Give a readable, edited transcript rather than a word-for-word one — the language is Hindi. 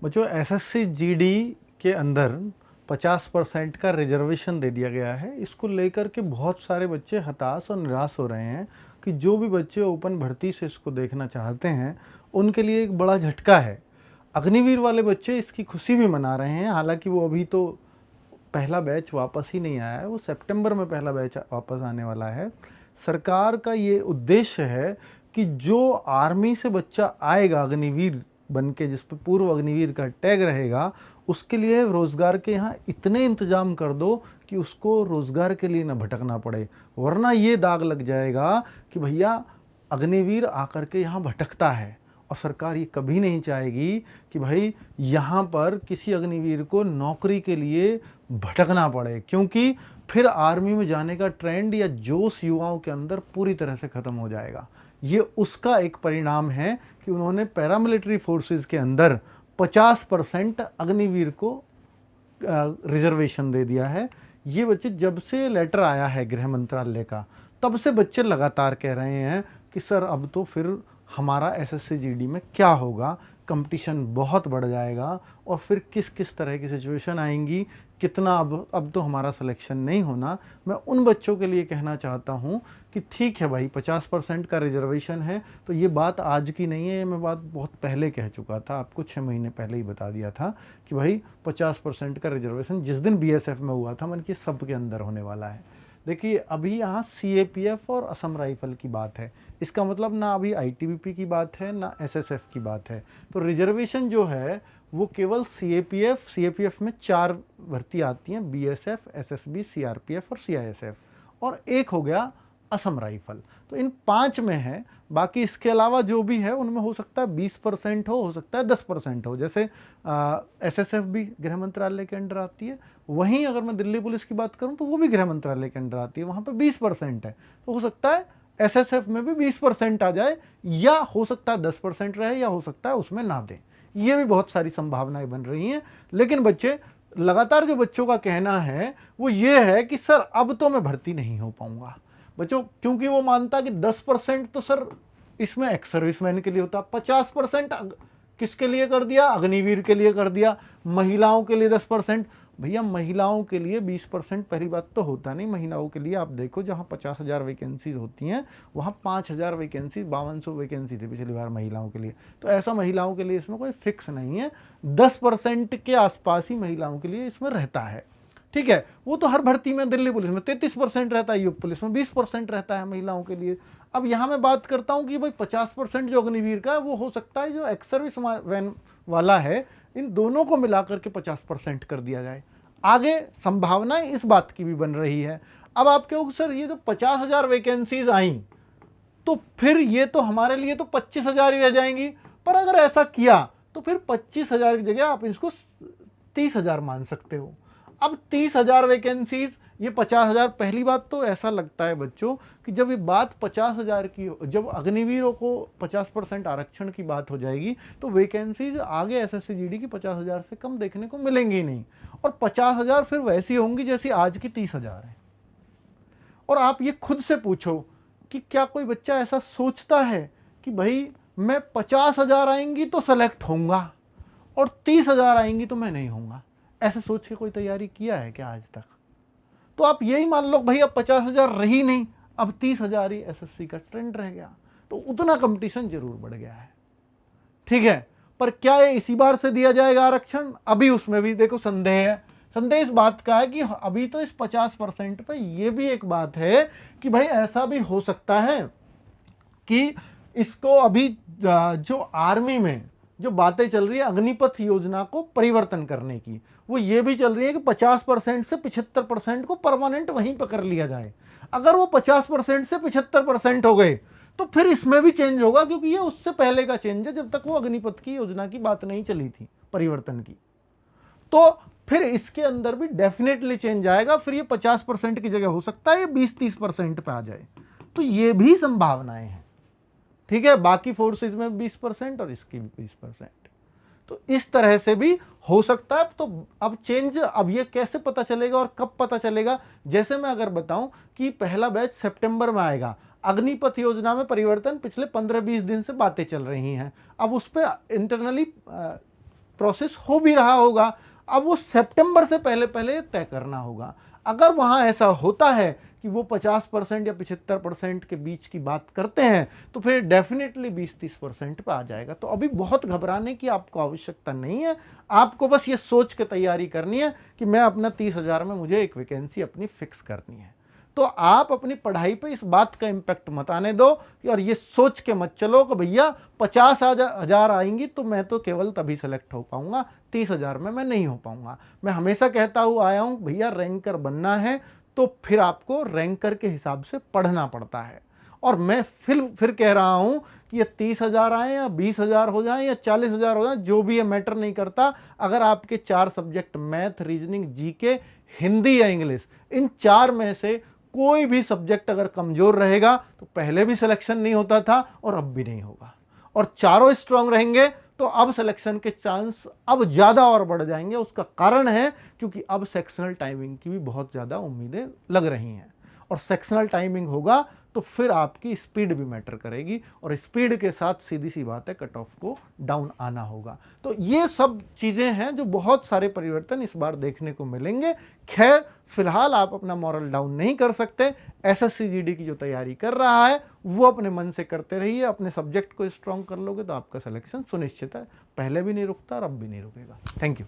बच्चों एसएससी जीडी के अंदर 50% का रिजर्वेशन दे दिया गया है। इसको लेकर के बहुत सारे बच्चे हताश और निराश हो रहे हैं कि जो भी बच्चे ओपन भर्ती से इसको देखना चाहते हैं उनके लिए एक बड़ा झटका है। अग्निवीर वाले बच्चे इसकी खुशी भी मना रहे हैं, हालांकि वो अभी तो पहला बैच वापस ही नहीं आया है, वो सितंबर में पहला बैच वापस आने वाला है। सरकार का ये उद्देश्य है कि जो आर्मी से बच्चा आएगा अग्निवीर बन के, जिस पे पूर्व अग्निवीर का टैग रहेगा, उसके लिए रोजगार के यहाँ इतने इंतजाम कर दो कि उसको रोजगार के लिए ना भटकना पड़े, वरना ये दाग लग जाएगा कि भैया अग्निवीर आकर के यहाँ भटकता है। और सरकार ये कभी नहीं चाहेगी कि भाई यहाँ पर किसी अग्निवीर को नौकरी के लिए भटकना पड़े, क्योंकि फिर आर्मी में जाने का ट्रेंड या जोश युवाओं के अंदर पूरी तरह से खत्म हो जाएगा। ये उसका एक परिणाम है कि उन्होंने पैरामिलिट्री फोर्सेस के अंदर 50% अग्निवीर को रिजर्वेशन दे दिया है। ये बच्चे जब से लेटर आया है गृह मंत्रालय का, तब से बच्चे लगातार कह रहे हैं कि सर अब तो फिर हमारा एसएससी जीडी में क्या होगा, कंपटीशन बहुत बढ़ जाएगा और फिर किस किस तरह की सिचुएशन आएंगी, कितना अब तो हमारा सिलेक्शन नहीं होना। मैं उन बच्चों के लिए कहना चाहता हूं कि ठीक है भाई, 50% का रिजर्वेशन है तो ये बात आज की नहीं है, ये मैं बात बहुत पहले कह चुका था, आपको 6 महीने पहले ही बता दिया था कि भाई 50% का रिजर्वेशन जिस दिन बीएसएफ में हुआ था, मन की सब के अंदर होने वाला है। देखिए अभी यहाँ सीएपीएफ और असम राइफल की बात है, इसका मतलब ना अभी आईटीबीपी की बात है ना एसएसएफ की बात है। तो रिजर्वेशन जो है वो केवल सीएपीएफ में 4 भर्ती आती हैं, बीएसएफ, एसएसबी, सीआरपीएफ और सीआईएसएफ, और एक हो गया असम राइफल। तो इन 5 में है, बाकी इसके अलावा जो भी है उनमें हो सकता है 20% हो सकता है 10% हो। जैसे एसएसएफ भी गृह मंत्रालय के अंडर आती है, वहीं अगर मैं दिल्ली पुलिस की बात करूं तो वो भी गृह मंत्रालय के अंडर आती है, वहां पे 20% है। तो हो सकता है एसएसएफ में भी 20% आ जाए, या हो सकता है 10% रहे, या हो सकता है उसमें ना दें। ये भी बहुत सारी संभावनाएं बन रही हैं। लेकिन बच्चे लगातार जो बच्चों का कहना है वो ये है कि सर अब तो मैं भर्ती नहीं हो पाऊंगा बच्चों, क्योंकि वो मानता कि 10% तो सर इसमें एक्स सर्विसमैन के लिए होता, 50% किसके लिए कर दिया, अग्निवीर के लिए कर दिया, महिलाओं के लिए 10%। भैया महिलाओं के लिए 20% पहली बात तो होता नहीं। महिलाओं के लिए आप देखो, जहां 50,000 वैकेंसीज होती हैं वहां 5,000 वैकेंसी, 5200 वैकेंसी थी पिछली बार महिलाओं के लिए। तो ऐसा महिलाओं के लिए इसमें कोई फिक्स नहीं है, 10% के आसपास ही महिलाओं के लिए इसमें रहता है। ठीक है, वो तो हर भर्ती में, दिल्ली पुलिस में 33% रहता है, यूपी पुलिस में 20% रहता है महिलाओं के लिए। अब यहां मैं बात करता हूं कि भाई 50% जो अग्निवीर का है वो हो सकता है जो एक्स सर्विस वैन वाला है, इन दोनों को मिलाकर के 50% कर दिया जाए। आगे संभावनाएं इस बात की भी बन रही है। अब आप कहोगे सर ये तो 50,000 वैकेंसीज आई तो फिर ये तो हमारे लिए तो 25,000 ही रह जाएंगी, पर अगर ऐसा किया तो फिर 25,000 की जगह आप इसको 30,000 मान सकते हो। अब 30,000 वैकेंसीज, ये 50,000, पहली बात तो ऐसा लगता है बच्चों कि जब ये बात 50,000 की, जब अग्निवीरों को 50% आरक्षण की बात हो जाएगी तो वैकेंसीज आगे एसएससी जीडी की 50,000 से कम देखने को मिलेंगी ही नहीं, और 50,000 फिर वैसी होंगी जैसी आज की 30,000 है। और आप ये खुद से पूछो कि क्या कोई बच्चा ऐसा सोचता है कि भाई मैं 50,000 आएंगी तो सेलेक्ट होऊंगा और 30,000 आएंगी तो मैं नहीं होऊंगा? ऐसे सोच के कोई तैयारी किया है क्या आज तक? तो आप यही मान लो भाई अब 50,000 रही नहीं, अब 30,000 ही एसएससी का ट्रेंड रह गया, तो उतना कंपटीशन जरूर बढ़ गया है। ठीक है, पर क्या ये इसी बार से दिया जाएगा आरक्षण? अभी उसमें भी देखो संदेह है। संदेह इस बात का है कि अभी तो इस 50% पे ये भी एक बात है कि भाई ऐसा भी हो सकता है कि इसको अभी जो आर्मी में जो बातें चल रही है अग्निपथ योजना को परिवर्तन करने की, वो ये भी चल रही है कि 50% से 75% को परमानेंट वहीं पर कर लिया जाए। अगर वो 50% से 75% हो गए तो फिर इसमें भी चेंज होगा, क्योंकि ये उससे पहले का चेंज है, जब तक वो अग्निपथ की योजना की बात नहीं चली थी परिवर्तन की। तो फिर इसके अंदर भी डेफिनेटली चेंज आएगा, फिर ये 50% की जगह हो सकता है ये 20-30% पे आ जाए, तो ये भी संभावनाएं हैं। ठीक है, बाकी फोर्सेज में 20% और इसकी भी 20%, तो इस तरह से भी हो सकता है। तो अब चेंज, अब ये कैसे पता चलेगा और कब पता चलेगा? जैसे मैं अगर बताऊं कि पहला बैच सितंबर में आएगा, अग्निपथ योजना में परिवर्तन पिछले 15-20 दिन से बातें चल रही हैं, अब उस पर इंटरनली प्रोसेस हो भी रहा होगा। अब वो सितंबर से पहले पहले तय करना होगा। अगर वहाँ ऐसा होता है कि वो 50% या 75% के बीच की बात करते हैं, तो फिर डेफिनेटली 20-30% पे आ जाएगा। तो अभी बहुत घबराने की आपको आवश्यकता नहीं है। आपको बस ये सोच के तैयारी करनी है कि मैं अपना 30,000 में मुझे एक वैकेंसी अपनी फिक्स करनी है। तो आप अपनी पढ़ाई पे इस बात का इम्पैक्ट मत आने दो और ये सोच के मत चलो कि भैया 50,000 आएंगी तो मैं तो केवल तभी सेलेक्ट हो पाऊंगा, 30,000 में मैं नहीं हो पाऊंगा। मैं हमेशा कहता हूं आया हूं भैया, रैंकर बनना है तो फिर आपको रैंकर के हिसाब से पढ़ना पड़ता है। और मैं फिर कह रहा हूं कि ये 30,000 आए या 20,000 हो जाए या 40,000 हो जाए, जो भी ये मैटर नहीं करता। अगर आपके 4 subject math, reasoning, GK, Hindi या इंग्लिश, इन 4 में से कोई भी सब्जेक्ट अगर कमजोर रहेगा तो पहले भी सिलेक्शन नहीं होता था और अब भी नहीं होगा। और चारों स्ट्रांग रहेंगे तो अब सिलेक्शन के चांस अब ज्यादा और बढ़ जाएंगे। उसका कारण है क्योंकि अब सेक्शनल टाइमिंग की भी बहुत ज्यादा उम्मीदें लग रही हैं। और सेक्शनल टाइमिंग होगा तो फिर आपकी स्पीड भी मैटर करेगी, और स्पीड के साथ सीधी सी बात है कट ऑफ को डाउन आना होगा। तो ये सब चीजें हैं जो बहुत सारे परिवर्तन इस बार देखने को मिलेंगे। खैर, फिलहाल आप अपना मॉरल डाउन नहीं कर सकते। एसएससी जीडी की जो तैयारी कर रहा है वो अपने मन से करते रहिए। अपने सब्जेक्ट को स्ट्रांग कर लोगे तो आपका सिलेक्शन सुनिश्चित है। पहले भी नहीं रुकता और अब भी नहीं रुकेगा। Thank you.